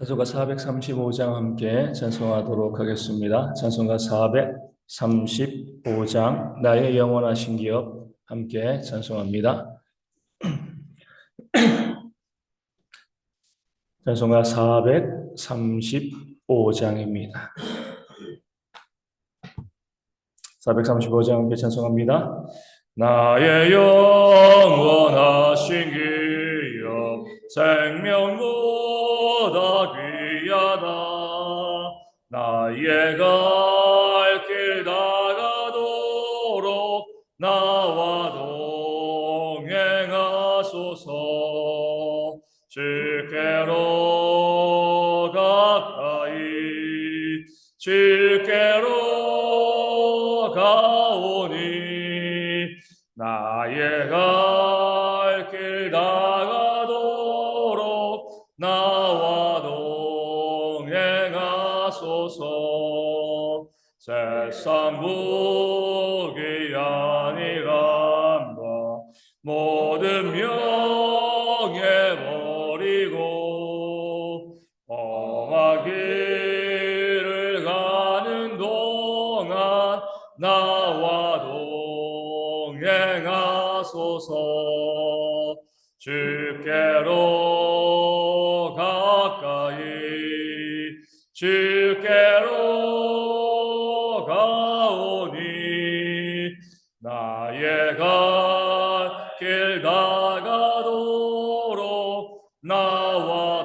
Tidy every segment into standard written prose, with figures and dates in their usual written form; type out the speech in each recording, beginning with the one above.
찬송가 435장 함께 찬송하도록 하겠습니다. 찬송가 435장 나의 영원하신 기업 함께 찬송합니다. 찬송가 435장입니다. 435장 함께 찬송합니다. 나의 영원하신 기업 생명보다 귀하다. 나의 갈 길 다가도록 나와 동행하소서. 주께로 가까이 주께로 가오니 나의 갈 길 다가도록 나와 동행하소서. 세상 복이 아니란다 모든 명예 버리고 험한 길을 가는 동안 나와 동행하소서. 주께로 가까이 주께로 가오니 나의 갈 길 다가도록 나와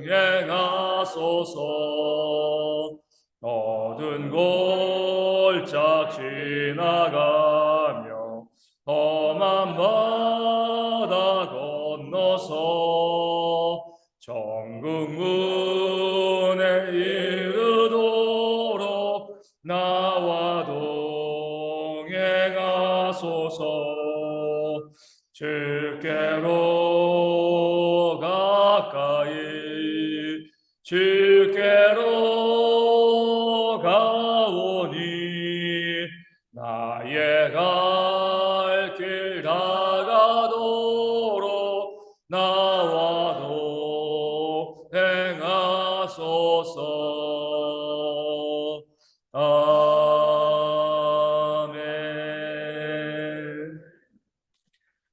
동행하소서. 어두운 골짝 지나가며 험한 바다 건너서 천국 문에 이르도록 나와 동행하소서. 주께로 가까이 주께로 가오니 나의 갈 길 다가도록 나와 동행하소서. 아멘.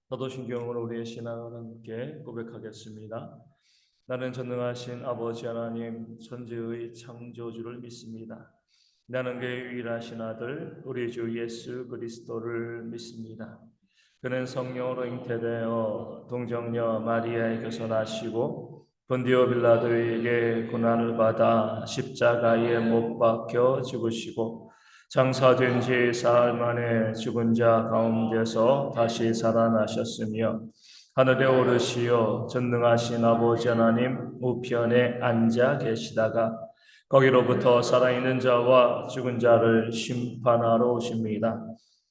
사도신경으로 우리의 신앙을 함께 고백하겠습니다. 나는 전능하신 아버지 하나님 천지의 창조주를 믿습니다. 나는 그의 유일하신 아들 우리 주 예수 그리스도를 믿습니다. 그는 성령으로 잉태되어 동정녀 마리아에게서 나시고 본디오 빌라도에게 고난을 받아 십자가에 못 박혀 죽으시고 장사된 지 사흘 만에 죽은 자 가운데서 다시 살아나셨으며 하늘에 오르시어 전능하신 아버지 하나님 우편에 앉아 계시다가 거기로부터 살아있는 자와 죽은 자를 심판하러 오십니다.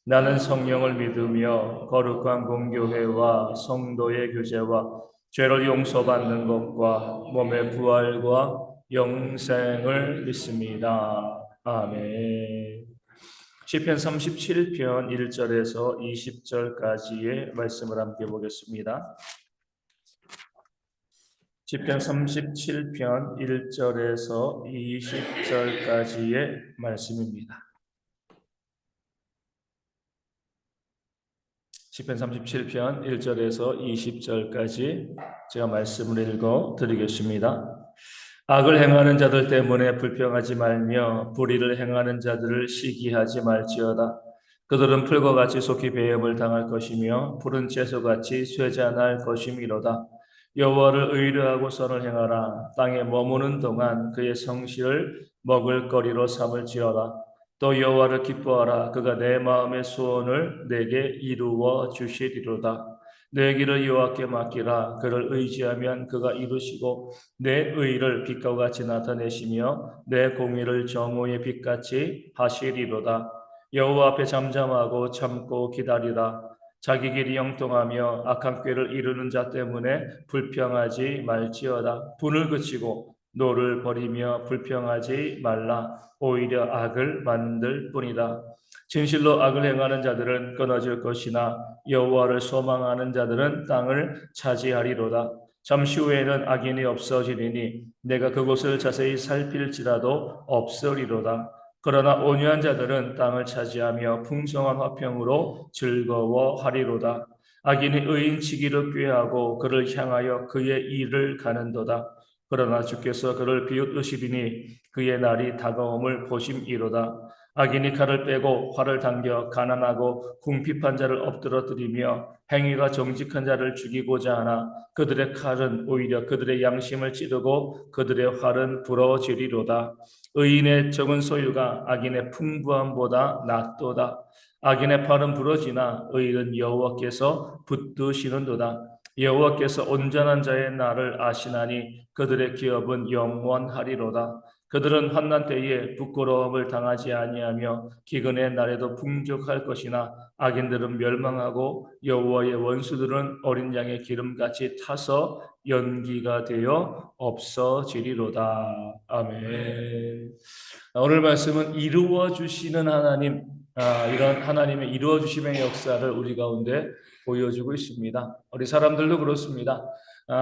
나는 성령을 믿으며 거룩한 공교회와 성도의 교제와 죄를 용서받는 것과 몸의 부활과 영생을 믿습니다. 아멘. 시편 37편 1절에서 20절까지의 말씀을 함께 보겠습니다. 시편 37편 1절에서 20절까지의 말씀입니다. 시편 37편 1절에서 20절까지 제가 말씀을 읽어 드리겠습니다. 악을 행하는 자들 때문에 불평하지 말며 불의를 행하는 자들을 시기하지 말지어다. 그들은 풀과 같이 속히 배임을 당할 것이며 푸른 채소같이 쇠잔할 것이미로다. 여호와를 의뢰하고 선을 행하라. 땅에 머무는 동안 그의 성실을 먹을거리로 삼을지어다. 또 여호와를 기뻐하라. 그가 내 마음의 소원을 내게 이루어 주시리로다. 내 길을 여호와께 맡기라. 그를 의지하면 그가 이루시고 내 의를 빛과 같이 나타내시며 내 공의를 정오의 빛같이 하시리로다. 여호와 앞에 잠잠하고 참고 기다리라. 자기 길이 형통하며 악한 꾀를 이루는 자 때문에 불평하지 말지어다. 분을 그치고 노를 버리며 불평하지 말라. 오히려 악을 만들 뿐이다. 진실로 악을 행하는 자들은 끊어질 것이나 여호와를 소망하는 자들은 땅을 차지하리로다. 잠시 후에는 악인이 없어지리니 내가 그곳을 자세히 살필지라도 없으리로다. 그러나 온유한 자들은 땅을 차지하며 풍성한 화평으로 즐거워하리로다. 악인이 의인치기를 꾀하고 그를 향하여 그의 일을 가는도다. 그러나 주께서 그를 비웃으시리니 그의 날이 다가옴을 보심이로다. 악인이 칼을 빼고 활을 당겨 가난하고 궁핍한 자를 엎드러뜨리며 행위가 정직한 자를 죽이고자 하나 그들의 칼은 오히려 그들의 양심을 찌르고 그들의 활은 부러지리로다. 의인의 적은 소유가 악인의 풍부함보다 낫도다. 악인의 팔은 부러지나 의인은 여호와께서 붙드시는도다. 여호와께서 온전한 자의 날을 아시나니 그들의 기업은 영원하리로다. 그들은 환난 때에 부끄러움을 당하지 아니하며 기근의 날에도 풍족할 것이나 악인들은 멸망하고 여호와의 원수들은 어린 양의 기름같이 타서 연기가 되어 없어지리로다. 아멘. 오늘 말씀은 이루어 주시는 하나님, 이런 하나님의 이루어 주심의 역사를 우리 가운데 보여주고 있습니다. 우리 사람들도 그렇습니다.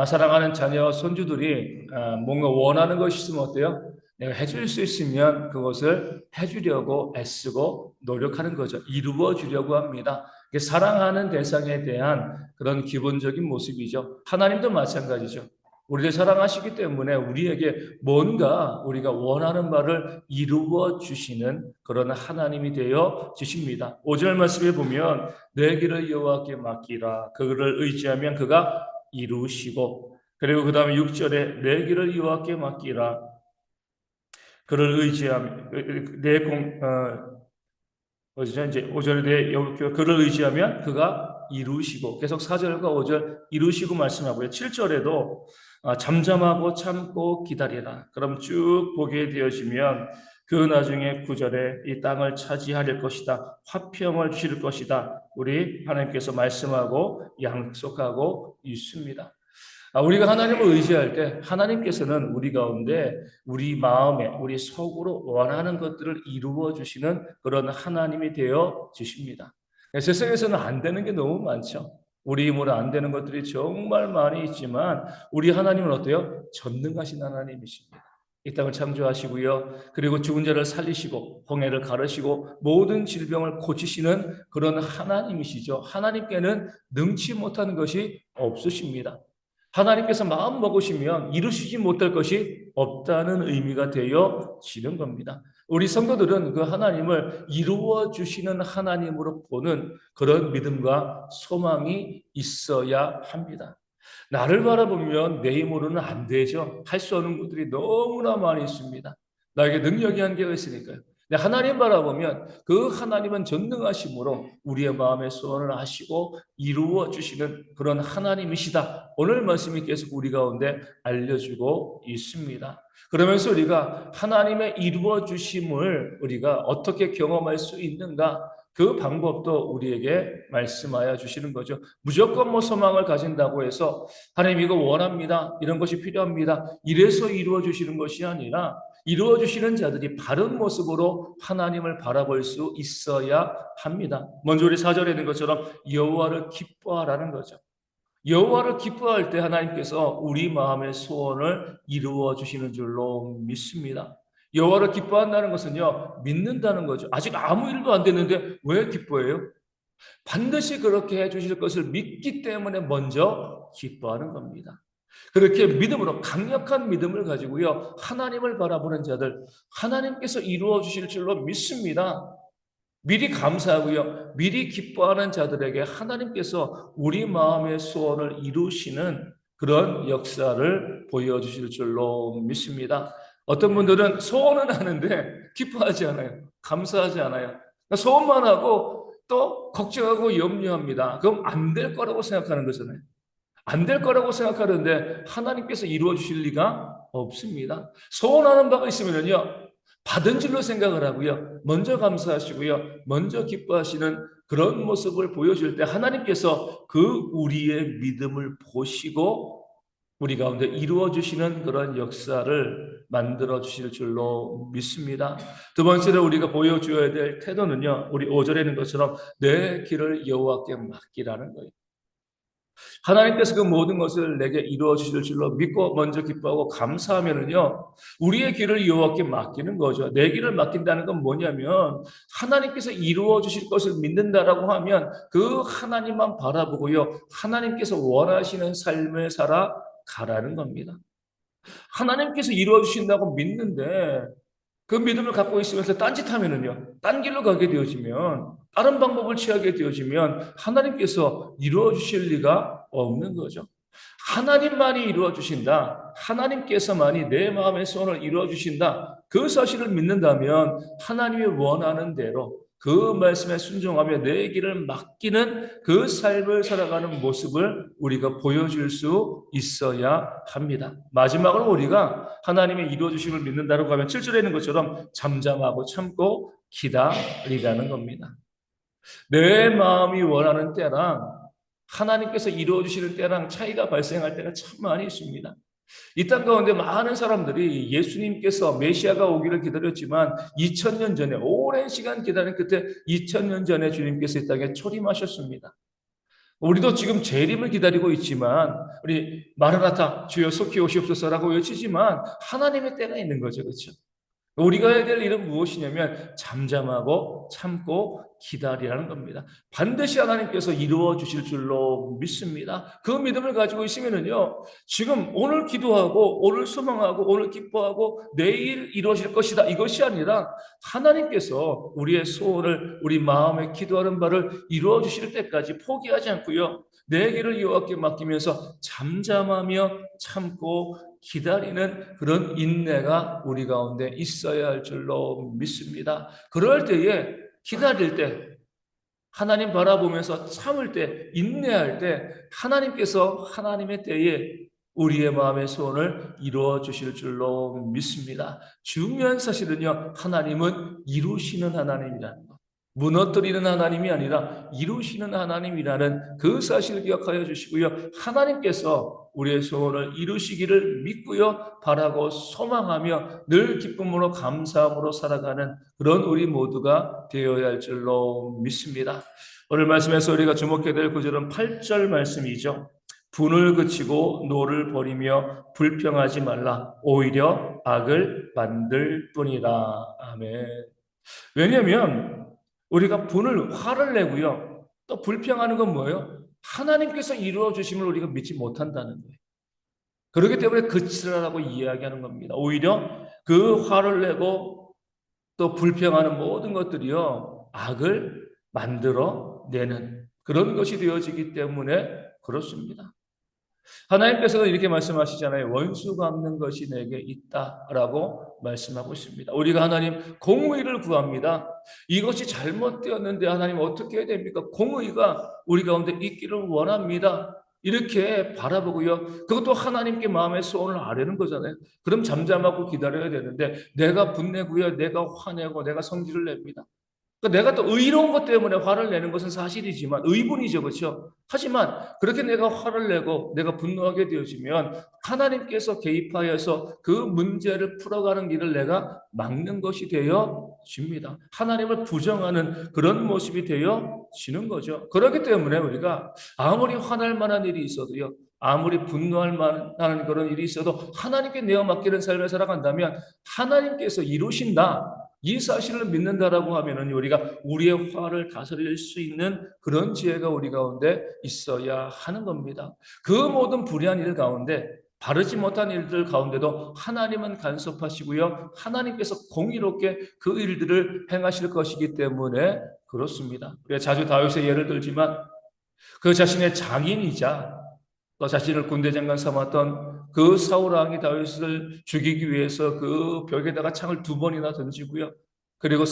사랑하는 자녀, 손주들이 뭔가 원하는 것이 있으면 어때요? 내가 해줄 수 있으면 그것을 해주려고 애쓰고 노력하는 거죠. 이루어 주려고 합니다. 사랑하는 대상에 대한 그런 기본적인 모습이죠. 하나님도 마찬가지죠. 우리를 사랑하시기 때문에 우리에게 뭔가 우리가 원하는 바를 이루어 주시는 그런 하나님이 되어 주십니다. 5절 말씀에 보면 내 길을 여호와께 맡기라. 그를 의지하면 그가 이루시고, 그리고 그 다음에 6절에 내 길을 여호와께 맡기라. 그를 의지하면 어디죠? 이제 5절에 그를 의지하면 그가 이루시고, 계속 4절과 5절 이루시고 말씀하고요. 7절에도 잠잠하고 참고 기다리라. 그럼 쭉 보게 되어지면 그 나중에 9절에 이 땅을 차지할 것이다. 화평을 주실 것이다. 우리 하나님께서 말씀하고 약속하고 있습니다. 우리가 하나님을 의지할 때 하나님께서는 우리 가운데 우리 마음에 우리 속으로 원하는 것들을 이루어 주시는 그런 하나님이 되어 주십니다. 세상에서는 안 되는 게 너무 많죠. 우리 힘으로 안 되는 것들이 정말 많이 있지만 우리 하나님은 어때요? 전능하신 하나님이십니다. 이 땅을 창조하시고요. 그리고 죽은 자를 살리시고 홍해를 가르시고 모든 질병을 고치시는 그런 하나님이시죠. 하나님께는 능치 못하는 것이 없으십니다. 하나님께서 마음 먹으시면 이루시지 못할 것이 없다는 의미가 되어지는 겁니다. 우리 성도들은 그 하나님을 이루어 주시는 하나님으로 보는 그런 믿음과 소망이 있어야 합니다. 나를 바라보면 내 힘으로는 안 되죠. 할 수 없는 것들이 너무나 많이 있습니다. 나에게 능력이 한계가 있으니까요. 하나님 바라보면 그 하나님은 전능하심으로 우리의 마음의 소원을 하시고 이루어 주시는 그런 하나님이시다. 오늘 말씀이 계속 우리 가운데 알려주고 있습니다. 그러면서 우리가 하나님의 이루어 주심을 우리가 어떻게 경험할 수 있는가? 그 방법도 우리에게 말씀하여 주시는 거죠. 무조건 소망을 가진다고 해서 하나님 이거 원합니다. 이런 것이 필요합니다. 이래서 이루어 주시는 것이 아니라 이루어 주시는 자들이 바른 모습으로 하나님을 바라볼 수 있어야 합니다. 먼저 우리 4절에 있는 것처럼 여호와를 기뻐하라는 거죠. 여호와를 기뻐할 때 하나님께서 우리 마음의 소원을 이루어 주시는 줄로 믿습니다. 여호와를 기뻐한다는 것은요, 믿는다는 거죠. 아직 아무 일도 안 됐는데 왜 기뻐해요? 반드시 그렇게 해 주실 것을 믿기 때문에 먼저 기뻐하는 겁니다. 그렇게 믿음으로 강력한 믿음을 가지고요, 하나님을 바라보는 자들, 하나님께서 이루어 주실 줄로 믿습니다. 미리 감사하고요, 미리 기뻐하는 자들에게 하나님께서 우리 마음의 소원을 이루시는 그런 역사를 보여주실 줄로 믿습니다. 어떤 분들은 소원은 하는데 기뻐하지 않아요. 감사하지 않아요. 소원만 하고 또 걱정하고 염려합니다. 그럼 안 될 거라고 생각하는 거잖아요. 안 될 거라고 생각하는데 하나님께서 이루어 주실 리가 없습니다. 소원하는 바가 있으면요, 받은 줄로 생각을 하고요, 먼저 감사하시고요, 먼저 기뻐하시는 그런 모습을 보여줄 때 하나님께서 그 우리의 믿음을 보시고 우리 가운데 이루어 주시는 그런 역사를 만들어 주실 줄로 믿습니다. 두 번째로 우리가 보여줘야 될 태도는요, 우리 5절에 있는 것처럼 내 길을 여호와께 맡기라는 거예요. 하나님께서 그 모든 것을 내게 이루어 주실 줄로 믿고 먼저 기뻐하고 감사하면은요, 우리의 길을 여호와께 맡기는 거죠. 내 길을 맡긴다는 건 뭐냐면 하나님께서 이루어 주실 것을 믿는다라고 하면 그 하나님만 바라보고요, 하나님께서 원하시는 삶을 살아 가라는 겁니다. 하나님께서 이루어 주신다고 믿는데 그 믿음을 갖고 있으면서 딴짓하면은요, 딴 길로 가게 되어지면, 다른 방법을 취하게 되어지면 하나님께서 이루어 주실 리가 없는 거죠. 하나님만이 이루어 주신다. 하나님께서만이 내 마음의 소원을 이루어 주신다. 그 사실을 믿는다면 하나님이 원하는 대로 그 말씀에 순종하며 내 길을 맡기는 그 삶을 살아가는 모습을 우리가 보여줄 수 있어야 합니다. 마지막으로 우리가 하나님의 이루어 주심을 믿는다고 하면 7절에 있는 것처럼 잠잠하고 참고 기다리라는 겁니다. 내 마음이 원하는 때랑 하나님께서 이루어 주시는 때랑 차이가 발생할 때가 참 많이 있습니다. 이 땅 가운데 많은 사람들이 예수님께서 메시아가 오기를 기다렸지만 2000년 전에 오랜 시간 기다린 끝에 2000년 전에 주님께서 이 땅에 초림하셨습니다. 우리도 지금 재림을 기다리고 있지만 우리 마라나타 주여 속히 오시옵소서라고 외치지만 하나님의 때가 있는 거죠. 그렇죠? 우리가 해야 될 일은 무엇이냐면 잠잠하고 참고 기다리라는 겁니다. 반드시 하나님께서 이루어 주실 줄로 믿습니다. 그 믿음을 가지고 있으면은요, 지금 오늘 기도하고 오늘 소망하고 오늘 기뻐하고 내일 이루어질 것이다 이것이 아니라 하나님께서 우리의 소원을 우리 마음에 기도하는 바를 이루어 주실 때까지 포기하지 않고요, 내 길을 여호와께 맡기면서 잠잠하며 참고 기다리는 그런 인내가 우리 가운데 있어야 할 줄로 믿습니다. 그럴 때에 기다릴 때 하나님 바라보면서 참을 때 인내할 때 하나님께서 하나님의 때에 우리의 마음의 소원을 이루어 주실 줄로 믿습니다. 중요한 사실은요, 하나님은 이루시는 하나님이라는 것. 무너뜨리는 하나님이 아니라 이루시는 하나님이라는 그 사실을 기억하여 주시고요. 하나님께서 우리의 소원을 이루시기를 믿고요, 바라고 소망하며 늘 기쁨으로 감사함으로 살아가는 그런 우리 모두가 되어야 할 줄로 믿습니다. 오늘 말씀에서 우리가 주목해야 될 구절은 8절 말씀이죠. 분을 그치고 노를 버리며 불평하지 말라. 오히려 악을 만들 뿐이라. 아멘. 왜냐하면 우리가 화를 내고요, 또 불평하는 건 뭐예요? 하나님께서 이루어 주심을 우리가 믿지 못한다는 거예요. 그렇기 때문에 그치라라고 이야기하는 겁니다. 오히려 그 화를 내고 또 불평하는 모든 것들이요, 악을 만들어 내는 그런 것이 되어지기 때문에 그렇습니다. 하나님께서는 이렇게 말씀하시잖아요. 원수 갚는 것이 내게 있다라고 말씀하고 있습니다. 우리가 하나님 공의를 구합니다. 이것이 잘못되었는데 하나님 어떻게 해야 됩니까? 공의가 우리 가운데 있기를 원합니다. 이렇게 바라보고요, 그것도 하나님께 마음의 소원을 아뢰는 거잖아요. 그럼 잠잠하고 기다려야 되는데 내가 분내고요, 내가 화내고 내가 성질을 냅니다. 그러니까 내가 또 의로운 것 때문에 화를 내는 것은 사실이지만 의분이죠, 그렇죠? 하지만 그렇게 내가 화를 내고 내가 분노하게 되어지면 하나님께서 개입하여서 그 문제를 풀어가는 길을 내가 막는 것이 되어집니다. 하나님을 부정하는 그런 모습이 되어지는 거죠. 그렇기 때문에 우리가 아무리 화날 만한 일이 있어도요, 아무리 분노할 만한 그런 일이 있어도 하나님께 내어 맡기는 삶을 살아간다면 하나님께서 이루신다, 이 사실을 믿는다라고 하면은 우리가 우리의 화를 다스릴 수 있는 그런 지혜가 우리 가운데 있어야 하는 겁니다. 그 모든 불의한 일 가운데 바르지 못한 일들 가운데도 하나님은 간섭하시고요, 하나님께서 공의롭게 그 일들을 행하실 것이기 때문에 그렇습니다. 우리가 자주 다윗의 예를 들지만 그 자신의 장인이자 또 자신을 군대 장관 삼았던 그 사울 왕이 다윗을 죽이기 위해서 그 벽에다가 창을 2번이나 던지고요, 그리고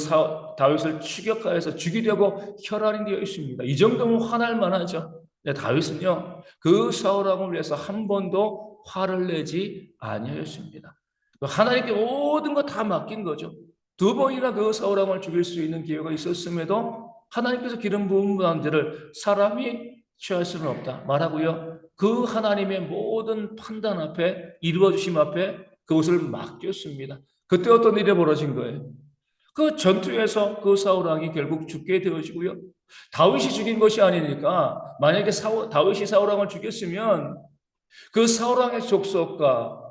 다윗을 추격하여서 죽이려고 혈안이 되어 있습니다. 이 정도면 화날 만하죠. 다윗은요, 그 사울 왕을 위해서 한 번도 화를 내지 아니하였습니다. 하나님께 모든 거 다 맡긴 거죠. 2번이나 그 사울 왕을 죽일 수 있는 기회가 있었음에도 하나님께서 기름 부은 문제를 사람이 취할 수는 없다 말하고요, 그 하나님의 모든 판단 앞에, 이루어 주심 앞에 그것을 맡겼습니다. 그때 어떤 일이 벌어진 거예요? 그 전투에서 그 사울 왕이 결국 죽게 되어지고요, 다윗이 죽인 것이 아니니까 만약에 다윗이 사울 왕을 죽였으면 그 사울 왕의 족속과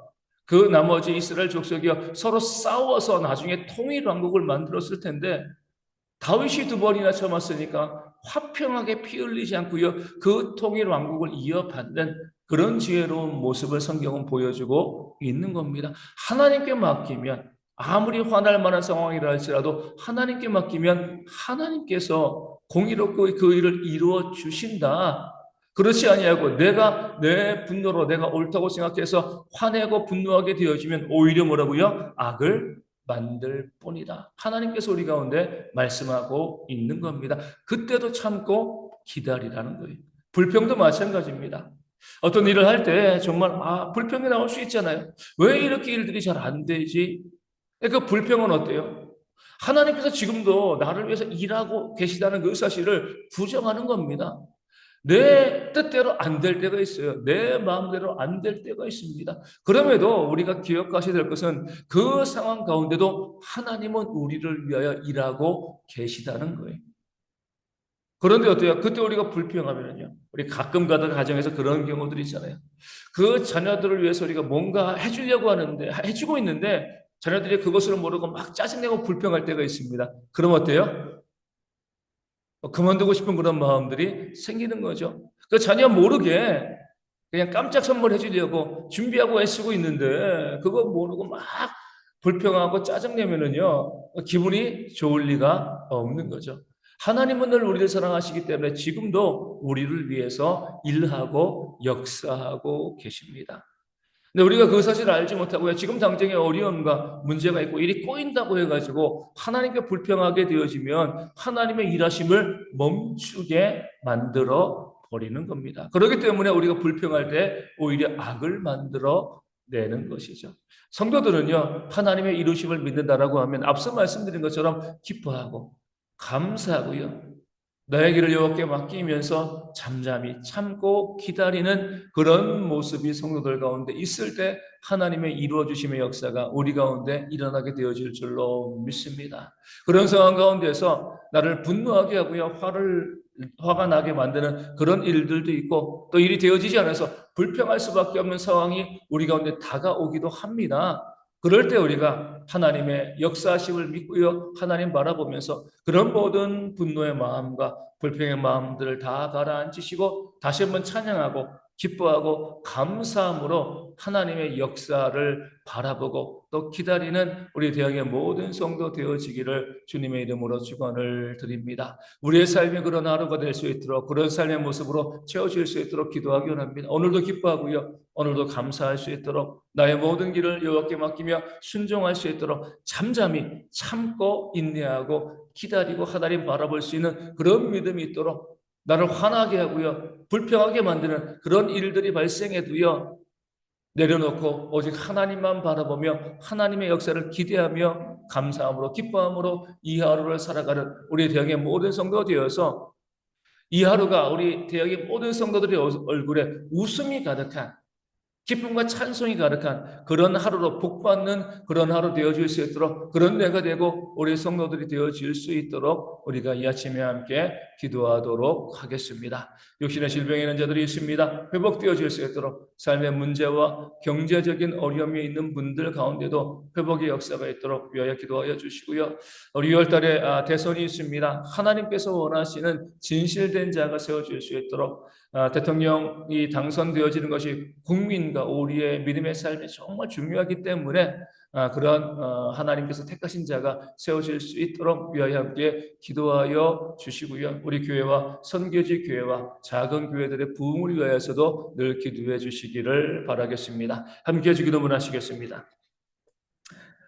그 나머지 이스라엘 족속이 서로 싸워서 나중에 통일 왕국을 만들었을 텐데 다윗이 두 번이나 참았으니까 화평하게 피 흘리지 않고요. 그 통일 왕국을 이어받는 그런 지혜로운 모습을 성경은 보여주고 있는 겁니다. 하나님께 맡기면 아무리 화날 만한 상황이라 할지라도 하나님께 맡기면 하나님께서 공의롭고 그 일을 이루어 주신다. 그렇지 아니하고 내가 내 분노로 내가 옳다고 생각해서 화내고 분노하게 되어지면 오히려 뭐라고요? 악을 만들 뿐이다. 하나님께서 우리 가운데 말씀하고 있는 겁니다. 그때도 참고 기다리라는 거예요. 불평도 마찬가지입니다. 어떤 일을 할 때 정말 불평이 나올 수 있잖아요. 왜 이렇게 일들이 잘 안 되지? 그 불평은 어때요? 하나님께서 지금도 나를 위해서 일하고 계시다는 그 사실을 부정하는 겁니다. 내 뜻대로 안 될 때가 있어요. 내 마음대로 안 될 때가 있습니다. 그럼에도 우리가 기억하셔야 될 것은 그 상황 가운데도 하나님은 우리를 위하여 일하고 계시다는 거예요. 그런데 어때요? 그때 우리가 불평하면요. 우리 가끔 가다 가정에서 그런 경우들이 있잖아요. 그 자녀들을 위해서 우리가 뭔가 해주려고 하는데, 해주고 있는데 자녀들이 그것을 모르고 막 짜증내고 불평할 때가 있습니다. 그럼 어때요? 그만두고 싶은 그런 마음들이 생기는 거죠. 그 자녀 모르게 그냥 깜짝 선물해 주려고 준비하고 애쓰고 있는데 그거 모르고 막 불평하고 짜증내면은요 기분이 좋을 리가 없는 거죠. 하나님은 늘 우리를 사랑하시기 때문에 지금도 우리를 위해서 일하고 역사하고 계십니다. 근데 우리가 그 사실을 알지 못하고요. 지금 당장에 어려움과 문제가 있고 일이 꼬인다고 해가지고 하나님께 불평하게 되어지면 하나님의 일하심을 멈추게 만들어 버리는 겁니다. 그렇기 때문에 우리가 불평할 때 오히려 악을 만들어 내는 것이죠. 성도들은요, 하나님의 이루심을 믿는다라고 하면 앞서 말씀드린 것처럼 기뻐하고 감사하고요. 너의 길을 여호와께 맡기면서 잠잠히 참고 기다리는 그런 모습이 성도들 가운데 있을 때 하나님의 이루어 주심의 역사가 우리 가운데 일어나게 되어질 줄로 믿습니다. 그런 상황 가운데서 나를 분노하게 하고요. 화가 나게 만드는 그런 일들도 있고 또 일이 되어지지 않아서 불평할 수밖에 없는 상황이 우리 가운데 다가오기도 합니다. 그럴 때 우리가 하나님의 역사하심을 믿고요. 하나님 바라보면서 그런 모든 분노의 마음과 불평의 마음들을 다 가라앉히시고 다시 한번 찬양하고 기뻐하고 감사함으로 하나님의 역사를 바라보고 또 기다리는 우리 대학의 모든 성도 되어지기를 주님의 이름으로 축원을 드립니다. 우리의 삶이 그런 하루가 될 수 있도록 그런 삶의 모습으로 채워질 수 있도록 기도하기 원합니다. 오늘도 기뻐하고요. 오늘도 감사할 수 있도록 나의 모든 길을 여호와께 맡기며 순종할 수 있도록 잠잠히 참고 인내하고 기다리고 하나님 바라볼 수 있는 그런 믿음이 있도록 나를 화나게 하고요. 불평하게 만드는 그런 일들이 발생해도요. 내려놓고 오직 하나님만 바라보며 하나님의 역사를 기대하며 감사함으로 기뻐함으로 이 하루를 살아가는 우리 대학의 모든 성도가 되어서 이 하루가 우리 대학의 모든 성도들의 얼굴에 웃음이 가득한 기쁨과 찬송이 가득한 그런 하루로 복받는 그런 하루 되어질 수 있도록 그런 내가 되고 우리 성도들이 되어질 수 있도록 우리가 이 아침에 함께 기도하도록 하겠습니다. 육신의 질병에 있는 자들이 있습니다. 회복되어질 수 있도록 삶의 문제와 경제적인 어려움이 있는 분들 가운데도 회복의 역사가 있도록 위하여 기도하여 주시고요. 우리 6월달에 대선이 있습니다. 하나님께서 원하시는 진실된 자가 세워질 수 있도록 대통령이 당선되어지는 것이 국민과 우리의 믿음의 삶이 정말 중요하기 때문에 그런 하나님께서 택하신 자가 세워질 수 있도록 위하여 함께 기도하여 주시고요. 우리 교회와 선교지 교회와 작은 교회들의 부흥을 위하여서도 늘 기도해 주시기를 바라겠습니다. 함께 기도문 하시겠습니다.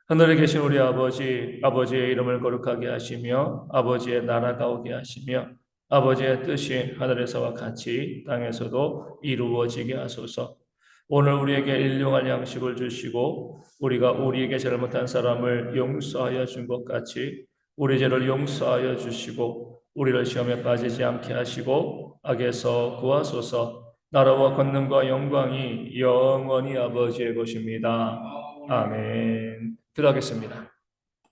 하늘에 계신 우리 아버지, 아버지의 이름을 거룩하게 하시며 아버지의 나라가 오게 하시며 아버지의 뜻이 하늘에서와 같이 땅에서도 이루어지게 하소서. 오늘 우리에게 일용할 양식을 주시고 우리가 우리에게 잘못한 사람을 용서하여 준 것 같이 우리 죄를 용서하여 주시고 우리를 시험에 빠지지 않게 하시고 악에서 구하소서. 나라와 권능과 영광이 영원히 아버지의 것입니다. 아멘. 기도하겠습니다.